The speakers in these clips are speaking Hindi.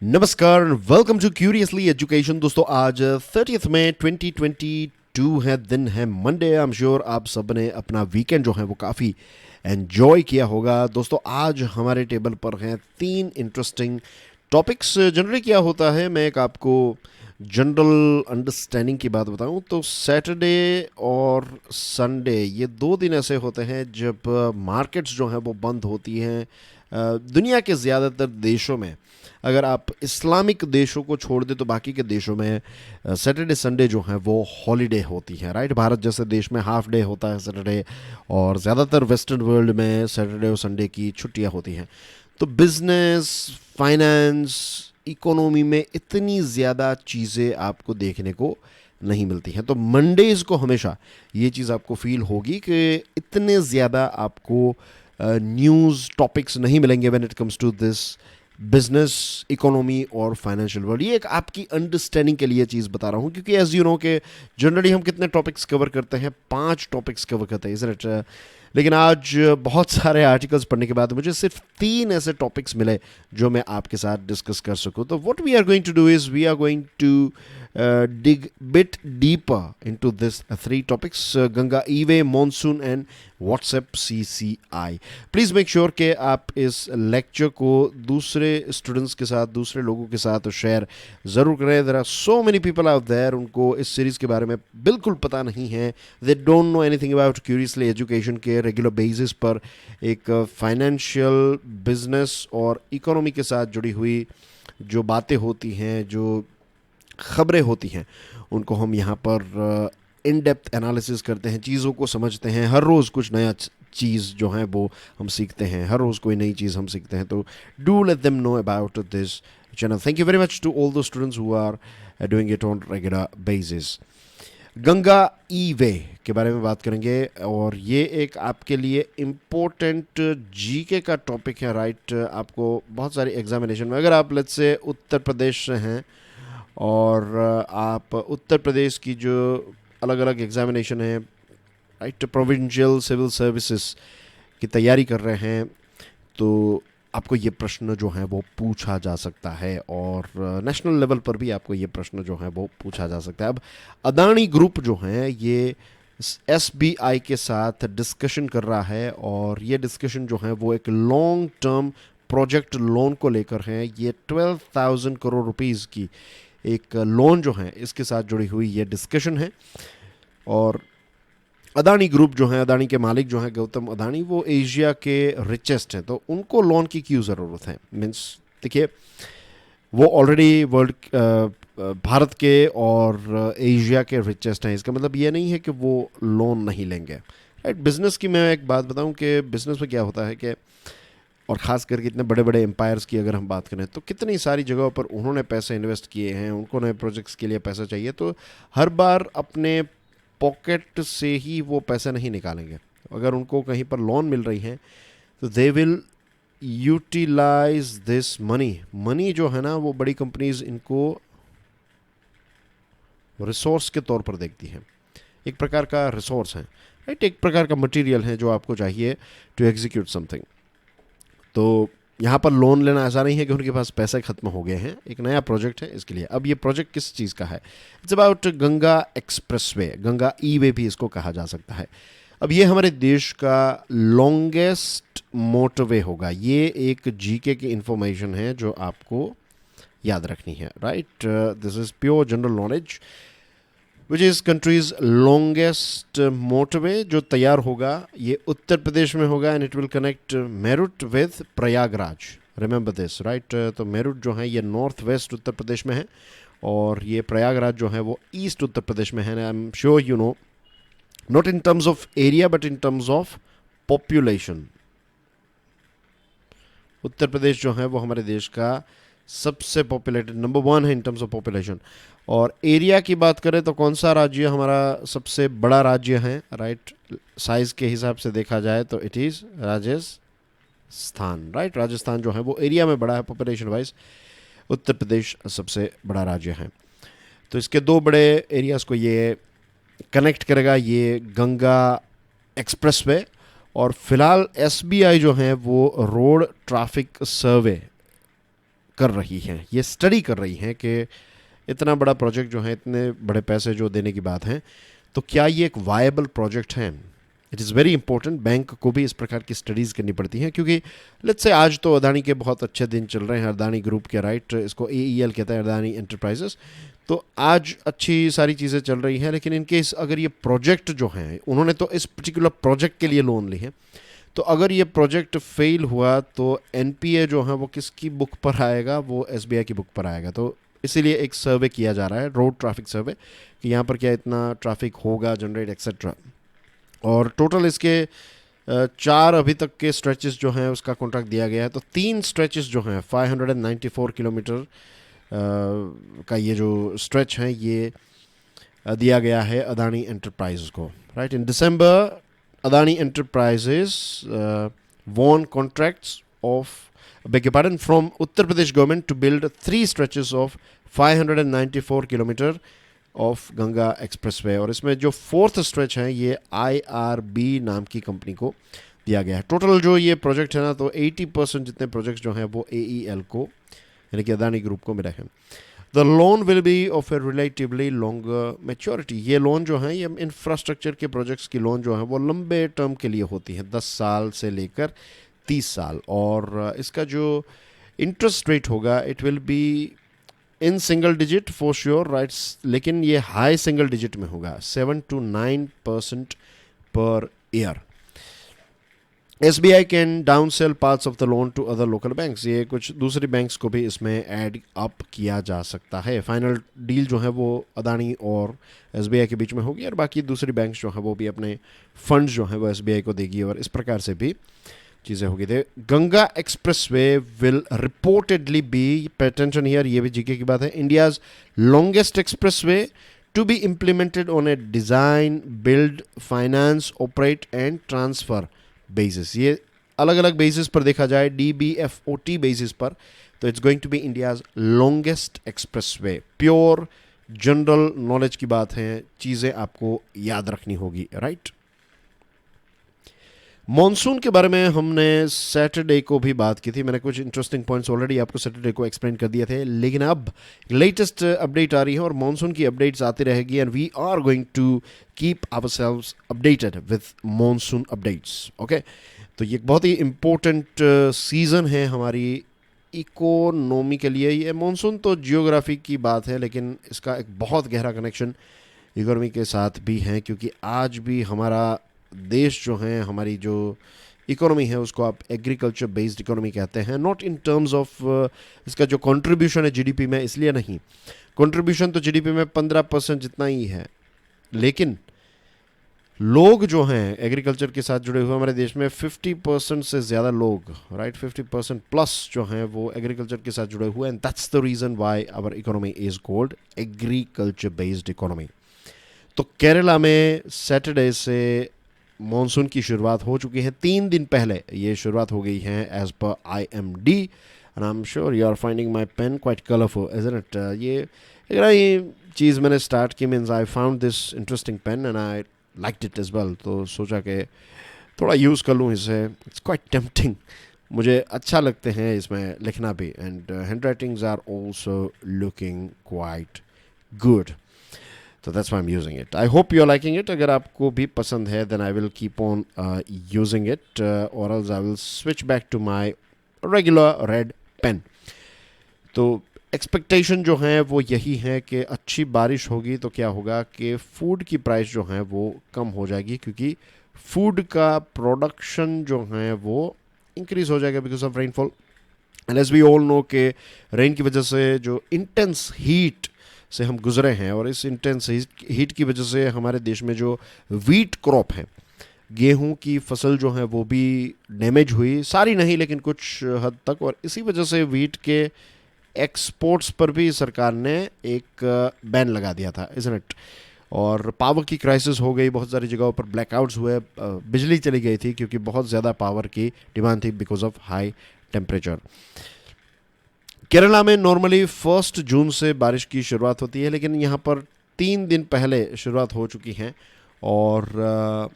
नमस्कार, वेलकम टू क्यूरियसली एजुकेशन। दोस्तों, आज 30 मई 2022 है, दिन है मंडे। आई एम श्योर आप सब ने अपना वीकेंड जो है वो काफ़ी एंजॉय किया होगा। दोस्तों, आज हमारे टेबल पर हैं 3 इंटरेस्टिंग टॉपिक्स। जनरली क्या होता है, मैं एक आपको जनरल अंडरस्टैंडिंग की बात बताऊं तो सैटरडे और संडे ये 2 दिन ऐसे होते हैं जब मार्केट्स जो हैं वो बंद होती हैं दुनिया के ज़्यादातर देशों में। अगर आप इस्लामिक देशों को छोड़ दें तो बाकी के देशों में सैटरडे संडे जो है वो हॉलीडे होती है, राइट। भारत जैसे देश में हाफ डे होता है सैटरडे, और ज़्यादातर वेस्टर्न वर्ल्ड में सैटरडे और संडे की छुट्टियां होती हैं। तो बिजनेस, फाइनेंस, इकोनॉमी में इतनी ज़्यादा चीज़ें आपको देखने को नहीं मिलती हैं। तो मंडेज़ को हमेशा ये चीज़ आपको फील होगी कि इतने ज़्यादा आपको न्यूज़ टॉपिक्स नहीं मिलेंगे when it comes to this business, economy और फाइनेंशियल वर्ल्ड। ये एक आपकी अंडरस्टैंडिंग के लिए चीज़ बता रहा हूँ, क्योंकि एज यू नो के जनरली हम कितने टॉपिक्स कवर करते हैं, 5 टॉपिक्स कवर करते हैं, इज़ इट। लेकिन आज बहुत सारे आर्टिकल्स पढ़ने के बाद मुझे सिर्फ 3 ऐसे टॉपिक्स मिले जो मैं आपके साथ डिस्कस कर सकूँ। तो what we are going to do is we are going to dig bit deeper into this 3 topics: Ganga ईवे, monsoon and WhatsApp CCI। Please make sure कि आप इस लेक्चर को दूसरे स्टूडेंट्स के साथ, दूसरे लोगों के साथ शेयर ज़रूर करें। There are so many people out there, उनको इस सीरीज़ के बारे में बिल्कुल पता नहीं है। They don't know anything about curiously education के रेगुलर बेसिस पर एक फाइनेंशियल, बिजनेस और इकोनॉमी के साथ जुड़ी हुई जो बातें होती हैं, जो ख़बरें होती हैं, उनको हम यहाँ पर इन डेप्थ एनालिसिस करते हैं, चीज़ों को समझते हैं। हर रोज़ कुछ नया चीज़ जो है वो हम सीखते हैं, हर रोज़ कोई नई चीज़ हम सीखते हैं। तो do let them know about this channel. Thank you very much to all the students who are doing it on regular basis. Ganga e way के बारे में बात करेंगे, और ये एक आपके लिए इम्पोर्टेंट जीके का टॉपिक है, राइट। आपको बहुत सारी एग्जामिनेशन में, अगर आप लेट्स से उत्तर प्रदेश से हैं और आप उत्तर प्रदेश की जो अलग अलग एग्जामिनेशन है, राइट, प्रोविंशियल सिविल सर्विसेज की तैयारी कर रहे हैं, तो आपको ये प्रश्न जो है वो पूछा जा सकता है, और नेशनल लेवल पर भी आपको ये प्रश्न जो है वो पूछा जा सकता है। अब अदानी ग्रुप जो है ये SBI के साथ डिस्कशन कर रहा है, और ये डिस्कशन जो है वो एक लॉन्ग टर्म प्रोजेक्ट लोन को लेकर है। ये 12,000 करोड़ रुपीज़ की एक लोन जो है इसके साथ जुड़ी हुई ये डिस्कशन है। और अदानी ग्रुप जो है, अदानी के मालिक जो हैं गौतम अदानी, वो एशिया के रिचेस्ट हैं, तो उनको लोन की क्यों ज़रूरत है। मीन्स देखिए, वो ऑलरेडी वर्ल्ड भारत के और एशिया के रिचेस्ट हैं। इसका मतलब ये नहीं है कि वो लोन नहीं लेंगे, राइट। बिजनेस की मैं एक बात बताऊं कि बिजनेस में क्या होता है कि, और ख़ास करके इतने बड़े बड़े एम्पायर्स की अगर हम बात करें, तो कितनी सारी जगहों पर उन्होंने पैसे इन्वेस्ट किए हैं, उनको नए प्रोजेक्ट्स के लिए पैसा चाहिए, तो हर बार अपने पॉकेट से ही वो पैसे नहीं निकालेंगे। अगर उनको कहीं पर लोन मिल रही है तो they will utilize this money जो है ना, वो बड़ी कंपनीज इनको रिसोर्स के तौर पर देखती हैं। एक प्रकार का रिसोर्स है, राइट, एक प्रकार का मटेरियल है जो आपको चाहिए टू एग्जीक्यूट समथिंग। तो यहाँ पर लोन लेना ऐसा नहीं है कि उनके पास पैसे खत्म हो गए हैं, एक नया प्रोजेक्ट है इसके लिए। अब ये प्रोजेक्ट किस चीज़ का है? It's about Ganga expressway, Ganga e way भी इसको कहा जा सकता है। अब ये हमारे देश का लॉन्गेस्ट मोटरवे होगा। ये एक जीके की इंफॉर्मेशन है जो आपको याद रखनी है, right. This is pure general knowledge. Which is countries longest motorway जो तैयार होगा, ये उत्तर प्रदेश में होगा, and it will connect Meerut with Prayagraj. Remember this, right. तो मेरठ जो है ये नॉर्थ वेस्ट उत्तर प्रदेश में है, और ये प्रयागराज जो है वो ईस्ट उत्तर प्रदेश में है। I am sure you know, not in terms of area but in terms of population. Uttar Pradesh जो है वो हमारे देश का सबसे पॉपुलेटेड नंबर 1 है इन टर्म्स ऑफ पॉपुलेशन। और एरिया की बात करें तो कौन सा राज्य हमारा सबसे बड़ा राज्य है, राइट, साइज के हिसाब से देखा जाए तो it is Rajasthan, right. Rajasthan जो है वो एरिया में बड़ा है पॉपुलेशन वाइज, उत्तर प्रदेश सबसे बड़ा राज्य है। तो इसके 2 बड़े एरियाज़ को ये कनेक्ट करेगा, ये गंगा एक्सप्रेसवे। और फिलहाल SBI जो है वो रोड ट्रैफिक सर्वे कर रही हैं, ये स्टडी कर रही हैं कि इतना बड़ा प्रोजेक्ट जो है, इतने बड़े पैसे जो देने की बात है, तो क्या ये एक वायबल प्रोजेक्ट है। It is very important, bank को भी इस प्रकार की स्टडीज़ करनी पड़ती हैं, क्योंकि लेट्स से आज तो अदानी के बहुत अच्छे दिन चल रहे हैं, अदानी ग्रुप के, राइट, इसको AEL कहता है, अदानी एंटरप्राइजेस। तो आज अच्छी सारी चीज़ें चल रही हैं, लेकिन इनकेस अगर ये प्रोजेक्ट जो हैं, उन्होंने तो इस पर्टिकुलर प्रोजेक्ट के लिए लोन ली है, तो अगर ये प्रोजेक्ट फेल हुआ तो NPA जो है वो किसकी बुक पर आएगा, वो SBI की बुक पर आएगा। तो इसीलिए एक सर्वे किया जा रहा है, रोड ट्रैफिक सर्वे, कि यहाँ पर क्या इतना ट्रैफिक होगा जनरेट एक्सेट्रा। और टोटल इसके 4 अभी तक के स्ट्रेचेस जो हैं उसका कॉन्ट्रैक्ट दिया गया है। तो 3 स्ट्रेचेस जो हैं 594 किलोमीटर का ये जो स्ट्रेच है, ये दिया गया है अदानी एंटरप्राइजेस को, right. In December Adani enterprises won contracts of, beg your pardon, from Uttar Pradesh government to build 3 stretches of 594 kilometre of Ganga expressway. और इसमें जो 4th स्ट्रेच है ये IRB नाम की कंपनी को दिया गया है। टोटल जो ये प्रोजेक्ट है ना, तो 80% जितने प्रोजेक्ट्स जो हैं वो AEL को, यानी कि अदानी ग्रुप को मिले हैं। The loan will be of A relatively longer maturity. ये लोन जो है, ये इंफ्रास्ट्रक्चर के प्रोजेक्ट्स की लोन जो है वो लंबे टर्म के लिए होती है, 10 साल से लेकर 30 साल। और इसका जो इंटरेस्ट रेट होगा, it will be in single digit for sure, rights, लेकिन ये हाई सिंगल डिजिट में होगा, 7 to 9% पर year. SBI can down sell parts of the loan to other local banks. ये कुछ दूसरी बैंक्स को भी इसमें ऐड अप किया जा सकता है। फाइनल डील जो है वो अदानी और SBI के बीच में होगी, और बाकी दूसरी बैंक्स जो है वो भी अपने फंड्स जो है वो SBI को देगी, और इस प्रकार से भी चीज़ें होगी। The Ganga expressway will reportedly be, pay attention here, ये भी जीके की बात है, India's longest expressway to be implemented on a design, build, finance, operate and transfer basis. ये अलग अलग बेसिस पर देखा जाए, DBFOT बेसिस पर, तो it's going to be India's longest expressway. Pure general knowledge की बात है, चीज़ें आपको याद रखनी होगी, राइट। मॉनसून के बारे में हमने सैटरडे को भी बात की थी, मैंने कुछ इंटरेस्टिंग पॉइंट्स ऑलरेडी आपको सैटरडे को एक्सप्लेन कर दिए थे, लेकिन अब लेटेस्ट अपडेट आ रही है और मॉनसून की अपडेट्स आती रहेगी, and we are going to keep ourselves updated with monsoon updates, okay. तो ये बहुत ही इम्पोर्टेंट सीज़न है हमारी इकोनॉमी के लिए। ये मॉनसून तो जियोग्राफी की बात है, लेकिन इसका एक बहुत गहरा कनेक्शन इकोनॉमी के साथ भी है, क्योंकि आज भी हमारा देश जो है, हमारी जो इकोनॉमी है, उसको आप एग्रीकल्चर बेस्ड इकोनॉमी कहते हैं। नॉट इन टर्म्स ऑफ इसका जो कंट्रीब्यूशन है GDP में, इसलिए नहीं, कंट्रीब्यूशन तो GDP में 15% जितना ही है, लेकिन लोग जो हैं एग्रीकल्चर के साथ जुड़े हुए हमारे देश में 50% से ज़्यादा लोग, राइट, 50% प्लस जो हैं वो एग्रीकल्चर के साथ जुड़े हुए, and that's the reason why our economy is called agriculture based economy. तो केरला में सैटरडे से मॉनसून की शुरुआत हो चुकी है, 3 दिन पहले ये शुरुआत हो गई है एज पर IMD, and I am sure you are finding my pen quite colourful, isn't it. ये चीज़ मैंने स्टार्ट की, means I found this interesting pen and I liked it as well, तो सोचा कि थोड़ा यूज़ कर लूँ इसे। इट्स क्वाइट टेम्पटिंग, मुझे अच्छा लगते हैं इसमें लिखना भी, and hand writings are also looking quite good, तो that's why I am using it. I hope you are liking it. अगर आपको भी पसंद है then I will keep on using it, और else I will switch back to my regular red pen. तो एक्सपेक्टेशन जो है वो यही है कि अच्छी बारिश होगी तो क्या होगा कि फूड की प्राइस जो है वो कम हो जाएगी, क्योंकि फूड का प्रोडक्शन जो है वो इंक्रीज हो जाएगा because of rainfall. And as we all know कि रेन की वजह से जो इंटेंस हीट से हम गुजरे हैं, और इस इंटेंस हीट की वजह से हमारे देश में जो वीट क्रॉप है, गेहूं की फसल जो है वो भी डैमेज हुई, सारी नहीं लेकिन कुछ हद तक, और इसी वजह से वीट के एक्सपोर्ट्स पर भी सरकार ने एक बैन लगा दिया था, इज़न्ट इट। और पावर की क्राइसिस हो गई, बहुत सारी जगहों पर ब्लैकआउट्स हुए, बिजली चली गई थी क्योंकि बहुत ज़्यादा पावर की डिमांड थी because of high temperature. Kerala में नॉर्मली 1 जून से बारिश की शुरुआत होती है, लेकिन यहाँ पर 3 दिन पहले शुरुआत हो चुकी है, और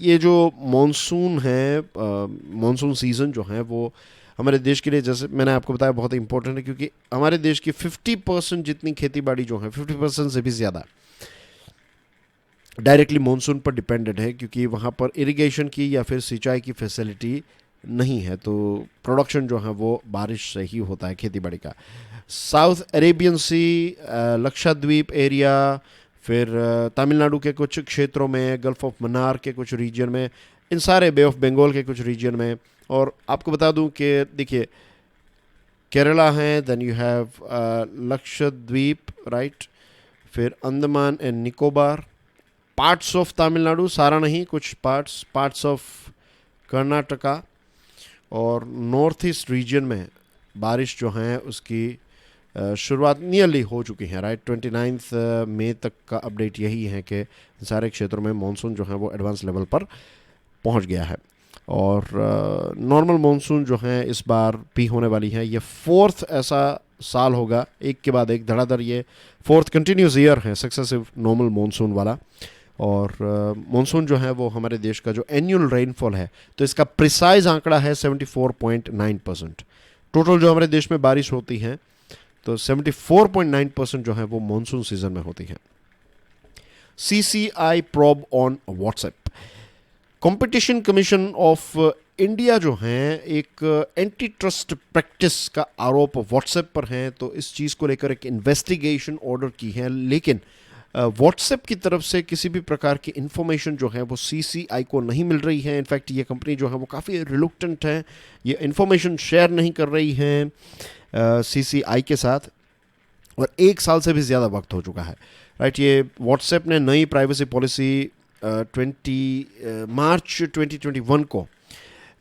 ये जो मॉनसून है, मॉनसून सीज़न जो है वो हमारे देश के लिए, जैसे मैंने आपको बताया, बहुत इंपॉर्टेंट है, क्योंकि हमारे देश की 50% जितनी खेती बाड़ी जो है, 50% से भी ज़्यादा डायरेक्टली मानसून पर डिपेंडेंट है, क्योंकि वहाँ पर इरिगेशन की या फिर सिंचाई की फैसिलिटी नहीं है, तो प्रोडक्शन जो है वो बारिश से ही होता है खेती बाड़ी का। साउथ अरेबियन सी, लक्षद्वीप एरिया, फिर तमिलनाडु के कुछ क्षेत्रों में, गल्फ ऑफ मन्नार के कुछ रीजन में, इन सारे बे ऑफ बंगाल के कुछ रीजन में। और आपको बता दूं कि देखिए, केरला है, then you have Lakshadweep, right, फिर Andaman and Nicobar, parts of Tamil Nadu, सारा नहीं, कुछ पार्ट्स ऑफ कर्नाटका, और नॉर्थ ईस्ट रीजन में बारिश जो है उसकी शुरुआत नियरली हो चुकी है, राइट। 29 मई तक का अपडेट यही है कि सारे क्षेत्रों में मानसून जो है वो एडवांस लेवल पर पहुंच गया है। और नॉर्मल मानसून जो है इस बार भी होने वाली है। ये फोर्थ ऐसा साल होगा, एक के बाद एक धड़ाधड़, ये फोर्थ कंटिन्यूस ईयर है सक्सेसिव नॉर्मल मानसून वाला। और मानसून जो है वो हमारे देश का जो एनुअल रेनफॉल है, तो इसका प्रिसाइज आंकड़ा है 74.9%। टोटल जो हमारे देश में बारिश होती है तो 74.9% जो है वो मानसून सीजन में होती है। CCI probe on WhatsApp. Competition commission of India जो है एक एंटी ट्रस्ट प्रैक्टिस का आरोप व्हाट्सएप पर है, तो इस चीज़ को लेकर एक इन्वेस्टिगेशन ऑर्डर की है। लेकिन व्हाट्सएप की तरफ से किसी भी प्रकार की इन्फॉर्मेशन जो है वो CCI को नहीं मिल रही है। इनफैक्ट ये कंपनी जो है वो काफ़ी रिलुक्टेंट है, ये इन्फॉर्मेशन शेयर नहीं कर रही है CCI के साथ, और 1 साल से भी ज़्यादा वक्त हो चुका है, राइट। ये व्हाट्सएप ने नई प्राइवेसी पॉलिसी मार्च 2021 को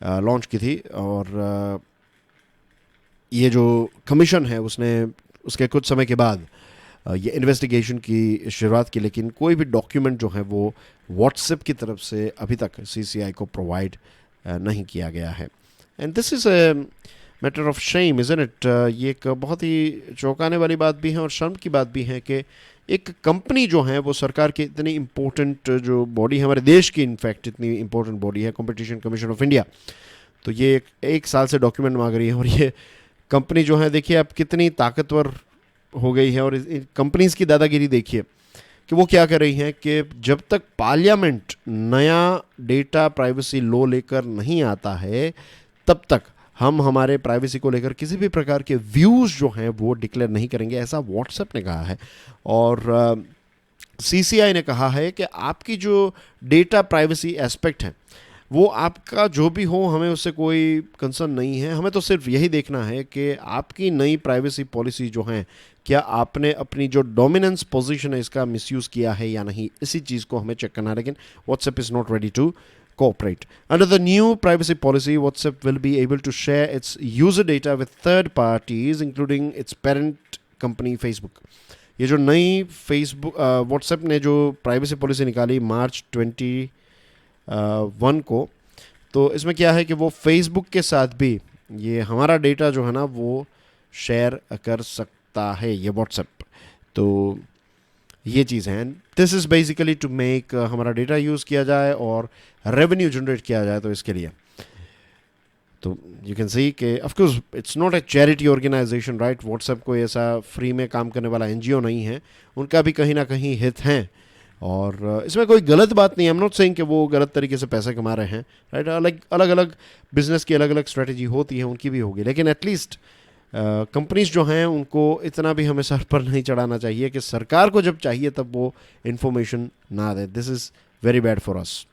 लॉन्च की थी, और ये जो कमीशन है उसने उसके कुछ समय के बाद ये इन्वेस्टिगेशन की शुरुआत की, लेकिन कोई भी डॉक्यूमेंट जो है वो व्हाट्सएप की तरफ से अभी तक CCI को प्रोवाइड नहीं किया गया है। And this is a matter of shame, isn't it. ये एक बहुत ही चौंकाने वाली बात भी है और शर्म की बात भी है कि एक कंपनी जो है वो सरकार की इतनी इम्पोर्टेंट जो बॉडी है हमारे देश की, इनफैक्ट इतनी इम्पोर्टेंट बॉडी है कंपटीशन कमीशन ऑफ इंडिया, तो ये एक साल से डॉक्यूमेंट मांग रही है। और ये कंपनी जो है, देखिए आप कितनी ताकतवर हो गई है, और कंपनीज की दादागिरी देखिए कि वो क्या कर रही हैं कि जब तक पार्लियामेंट नया डेटा प्राइवेसी लॉ लेकर नहीं आता है, तब तक हम हमारे प्राइवेसी को लेकर किसी भी प्रकार के व्यूज़ जो हैं वो डिक्लेयर नहीं करेंगे, ऐसा व्हाट्सएप ने कहा है। और CCI ने कहा है कि आपकी जो डेटा प्राइवेसी एस्पेक्ट है वो आपका जो भी हो, हमें उससे कोई कंसर्न नहीं है, हमें तो सिर्फ यही देखना है कि आपकी नई प्राइवेसी पॉलिसी जो है, क्या आपने अपनी जो डोमिनेंस पोजीशन है इसका मिसयूज़ किया है या नहीं, इसी चीज़ को हमें चेक करना है। लेकिन WhatsApp is not ready to cooperate. Under the new privacy policy, WhatsApp will be able to share its user data with third parties, including its parent company Facebook. ये जो नई फेसबुक WhatsApp ने जो प्राइवेसी पॉलिसी निकाली मार्च 21 को, तो इसमें क्या है कि वो फेसबुक के साथ भी ये हमारा डेटा जो है ना वो शेयर कर सकता है, ये WhatsApp। तो ये चीज़ है, this is basically to make हमारा डेटा यूज़ किया जाए और रेवेन्यू जनरेट किया जाए। तो इसके लिए तो यू कैन सी कि of course it's not a charity organisation, right. WhatsApp कोई ऐसा फ्री में काम करने वाला NGO नहीं है, उनका भी कहीं ना कहीं हित हैं, और इसमें कोई गलत बात नहीं है। आई एम नॉट सेइंग कि वो गलत तरीके से पैसे कमा रहे हैं, राइट। अलग अलग बिजनेस की अलग अलग स्ट्रेटजी होती है, उनकी भी होगी, लेकिन एटलीस्ट कंपनीज जो हैं उनको इतना भी हमें सर पर नहीं चढ़ाना चाहिए कि सरकार को जब चाहिए तब वो इन्फॉर्मेशन ना दे। This is very bad for us.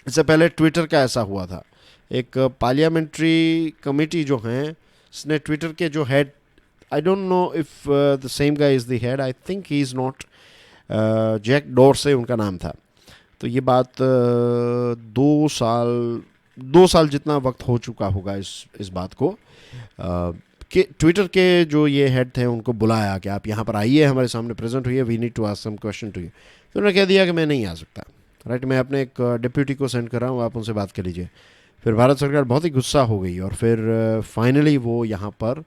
इससे पहले ट्विटर का ऐसा हुआ था, एक पार्लियामेंट्री कमेटी जो हैं इसने ट्विटर के जो head, I don't know if the same guy is the head, I think he is not, Jack Dorsey उनका नाम था। तो ये बात 2 साल जितना वक्त हो चुका होगा इस बात को, कि ट्विटर के जो ये हेड थे उनको बुलाया कि आप यहाँ पर आइए, हमारे सामने प्रेजेंट हुई है, we need to ask some question to you. तो उन्होंने कह दिया कि मैं नहीं आ सकता, राइट। मैं अपने एक डिप्यूटी को सेंड कर रहा हूँ, आप उनसे बात कर लीजिए। फिर भारत सरकार बहुत ही गुस्सा हो गई और फिर फाइनली वो यहाँ पर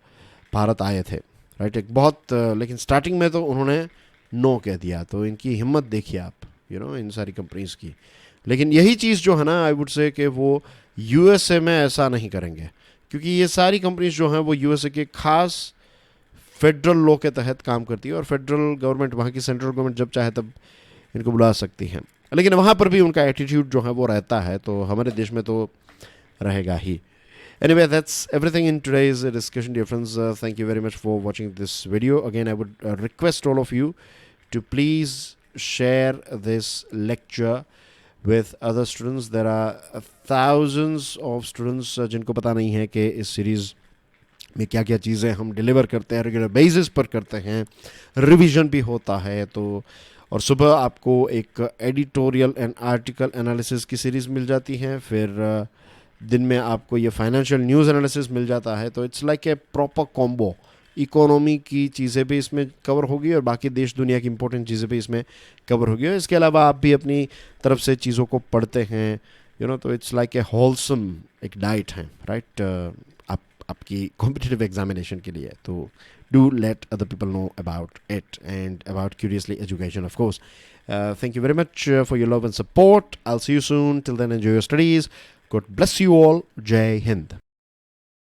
भारत आए थे, राइट। एक बहुत लेकिन स्टार्टिंग में तो उन्होंने नो कह दिया। तो इनकी हिम्मत देखिए आप, इन सारी कंपनीज की। लेकिन यही चीज़ जो है ना, आई वुड से कि वो USA में ऐसा नहीं करेंगे, क्योंकि ये सारी कंपनीज जो हैं वो यूएसए के खास फेडरल लॉ के तहत काम करती है, और फेडरल गवर्नमेंट, वहाँ की सेंट्रल गवर्नमेंट जब चाहे तब इनको बुला सकती है। लेकिन वहाँ पर भी उनका एटीट्यूड जो है वो रहता है, तो हमारे देश में तो रहेगा ही। Anyway, that's everything in today's discussion, dear friends. Thank you very much for watching this video. Again, I would request all of you to please share this lecture with other students. There are thousands of students जिनको पता नहीं है कि इस सीरीज़ में क्या क्या चीज़ें हम डिलीवर करते हैं, रेगुलर बेसिस पर करते हैं, रिवीजन भी होता है। तो और सुबह आपको एक एडिटोरियल एंड आर्टिकल एनालिसिस की सीरीज़ मिल जाती है, फिर दिन में आपको ये फाइनेंशियल न्यूज़ एनालिसिस मिल जाता है। तो it's like a proper combo, economy की चीज़ें भी इसमें कवर होगी और बाकी देश दुनिया की इंपॉर्टेंट चीज़ें भी इसमें कवर होगी। और इसके अलावा आप भी अपनी तरफ से चीज़ों को पढ़ते हैं, तो इट्स लाइक ए होलसम एक डाइट है, राइट, आपकी कॉम्पिटिटिव एग्जामिनेशन के लिए। तो do let other people know about it and about curiously education, of course. Thank you very much for your love and support. I'll see you soon. Till then, enjoy your studies. God bless you all. Jai Hind.